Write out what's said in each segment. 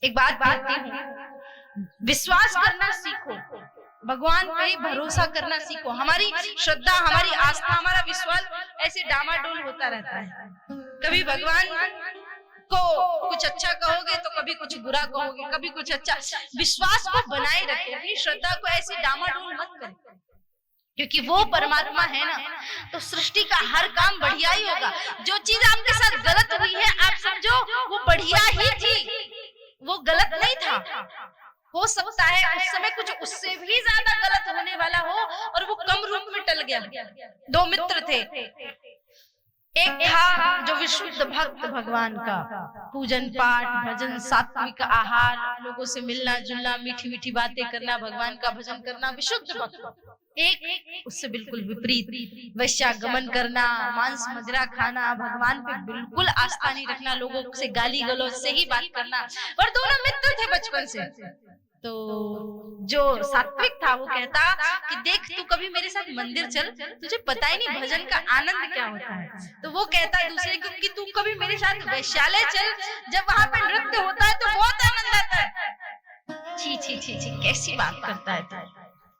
एक बात कहती हूँ, विश्वास करना सीखो, भगवान पे भरोसा करना सीखो। हमारी श्रद्धा, हमारी आस्था, हमारा विश्वास ऐसे डामाडोल होता रहता है। कभी भगवान को कुछ अच्छा कहोगे तो कभी कुछ बुरा कहोगे, कभी कुछ अच्छा। विश्वास को बनाए रखे, अपनी श्रद्धा को ऐसे डामाडोल मत करें, क्योंकि वो परमात्मा है ना, तो सृष्टि का हर काम बढ़िया ही होगा। जो चीज आपके साथ गलत हुई है, आप समझो वो बढ़िया ही थी, वो गलत नहीं था। हो सकता है उस समय कुछ उससे भी ज्यादा गलत होने वाला हो और वो कम रूप में टल गया। दो मित्र थे, एक था जो विशुद्ध भक्त, भगवान का पूजन पाठ भजन सात्विक आहार, लोगों से मिलना जुलना, मीठी मीठी बातें करना, भगवान का भजन करना, विशुद्ध भक्त। एक उससे बिल्कुल विपरीत, वैश्यागमन करना, मांस मदिरा खाना, भगवान पे बिल्कुल आस्था नहीं रखना, लोगों से गाली गलौज से ही बात करना। और दोनों मित्र थे बचपन से। तो जो सात्विक था वो कहता कि देख तू कभी मेरे साथ मंदिर चल, तुझे पता ही नहीं भजन का आनंद क्या होता है। तो वो कहता दूसरे को कि तू कभी मेरे साथ वैश्यालय चल, जब वहां पे नृत्य होता है तो बहुत आनंद आता है। छी छी छी छी, कैसी बात करता है तू,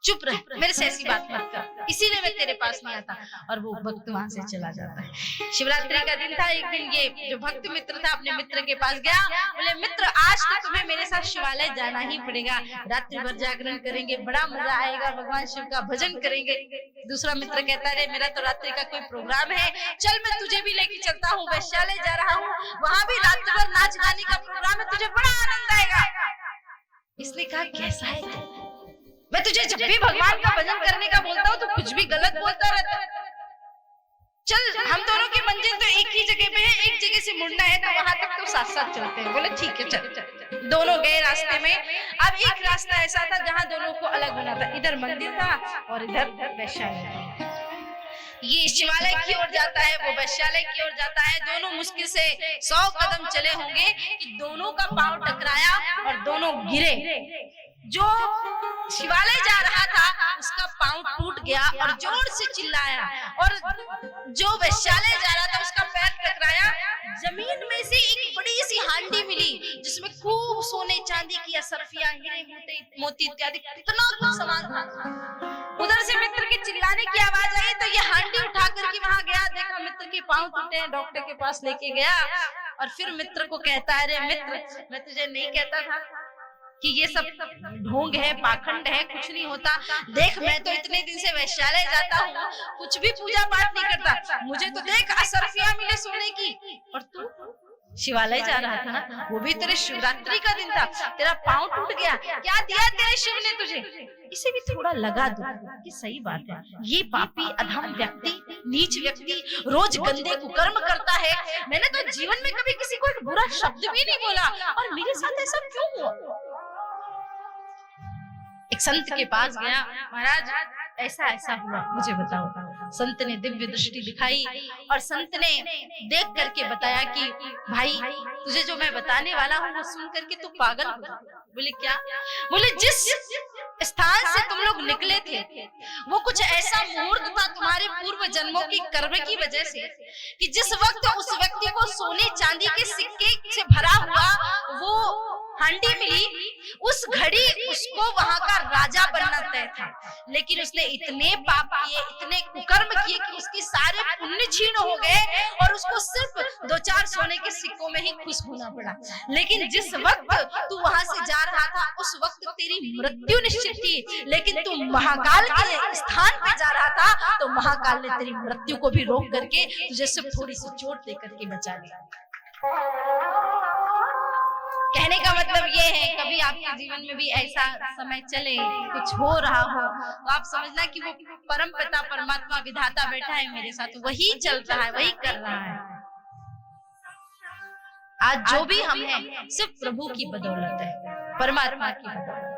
चुप रह, मेरे से ऐसी बात मत कर, इसीलिए मैं तेरे पास नहीं आता। और वो भक्त वहां से चला जाता है। शिवरात्रि का दिन था, एक दिन ये जो भक्त मित्र था अपने मित्र के पास गया, बोले मित्र आज तो तुम्हें मेरे साथ शिवालय जाना ही पड़ेगा, रात्रि भर जागरण करेंगे, बड़ा मजा आएगा, भगवान शिव का भजन करेंगे। दूसरा मित्र कहता है मेरा तो रात्रि का कोई प्रोग्राम है, चल मैं तुझे भी लेके चलता हूँ, वैश्यालय जा रहा हूँ, वहां भी रात्रि भर नाच गाने का प्रोग्राम है, तुझे बड़ा आनंद आएगा। इसने कहा कैसा है तू, मैं तुझे जब भी भगवान का भजन करने का बोलता हूँ तो कुछ भी गलत बोलता रहता है। चल हम दोनों की मंजिल तो एक ही जगह पे है, एक जगह से मुड़ना है तो वहां तक तो साथ साथ चलते हैं। बोले ठीक है चल। दोनों गए रास्ते में। अब एक रास्ता ऐसा था जहाँ दोनों को अलग होना था, इधर मंदिर था और इधर वैश्यालय। ये शिवालय की ओर जाता है, वो वैश्यालय की ओर जाता है। दोनों मुश्किल से 100 कदम चले होंगे कि दोनों का पांव टकराया और दोनों गिरे। जो शिवालय जा रहा था उसका पांव टूट गया और जोर से चिल्लाया, और जो वैश्यालय जा रहा था उसका पैर टकराया। जमीन में से एक बड़ी सी हांडी मिली जिसमें खूब सोने चांदी की असरफियां, हीरे मोती इत्यादि कितना कुछ सामान था। उधर से मित्र के चिल्लाने की आवाज आई तो ये हांडी उठा करके वहां गया, देखा मित्र के पांव टूटे हैं, डॉक्टर के पास लेके गया। और फिर मित्र को कहता है अरे मित्र, मैं तुझे नहीं कहता था कि ये सब ढोंग है, पाखंड है, कुछ नहीं होता। देख मैं तो इतने दिन से वैश्यालय जाता हूँ, कुछ भी पूजा पाठ नहीं करता, मुझे तो देख असरफियां मिले सोने की। और तू शिवालय जा रहा था ना, वो भी तेरे शिवरात्रि का दिन था, तेरा पांव टूट गया, क्या दिया तेरे शिव ने तुझे? इसे भी थोड़ा लगा दो कि सही बात है, ये पापी अधम व्यक्ति, नीच व्यक्ति रोज गंदे कुकर्म करता है। मैंने तो जीवन में कभी किसी को एक बुरा शब्द भी नहीं बोला, और मेरे साथ ऐसा क्यों हुआ? एक संत के पास गया, महाराज ऐसा ऐसा हुआ, मुझे बताओ। संत ने दिव्य दृष्टि दिखाई और संत ने देख करके बताया कि भाई तुझे जो मैं बताने वाला हूँ वो सुन करके तू पागल हो जा। बोले क्या? बोले जिस स्थान से तुम लोग निकले थे वो कुछ ऐसा मुहूर्त था तुम्हारे पूर्व जन्मों की कर्म की वजह से कि जिस वक्त उस व्यक्ति को सोने चांदी के सिक्के से भरा हुआ वो हांडी मिली, उस घड़ी उसको वहां का राजा बनना तय था। लेकिन उसने इतने पाप किए, इतने कुकर्म किए कि उसकी सारे पुण्य छीन हो गए और उसको सिर्फ 2-4 सोने के सिक्कों में ही खुश होना पड़ा। लेकिन जिस वक्त तू वहां से जा रहा था उस वक्त तेरी मृत्यु निश्चित थी, लेकिन तू महाकाल के स्थान पे जा रहा था तो महाकाल ने तेरी मृत्यु को भी रोक करके तुझे सिर्फ थोड़ी सी चोट दे करके बचा लिया। कहने का मतलब ये है कभी आपके जीवन में भी ऐसा समय चले, कुछ हो रहा हो, तो आप समझना कि वो परम पिता परमात्मा विधाता बैठा है मेरे साथ, वही चल रहा है, वही कर रहा है। आज जो भी हम हैं सिर्फ प्रभु की बदौलत है, परमात्मा की बदौलत।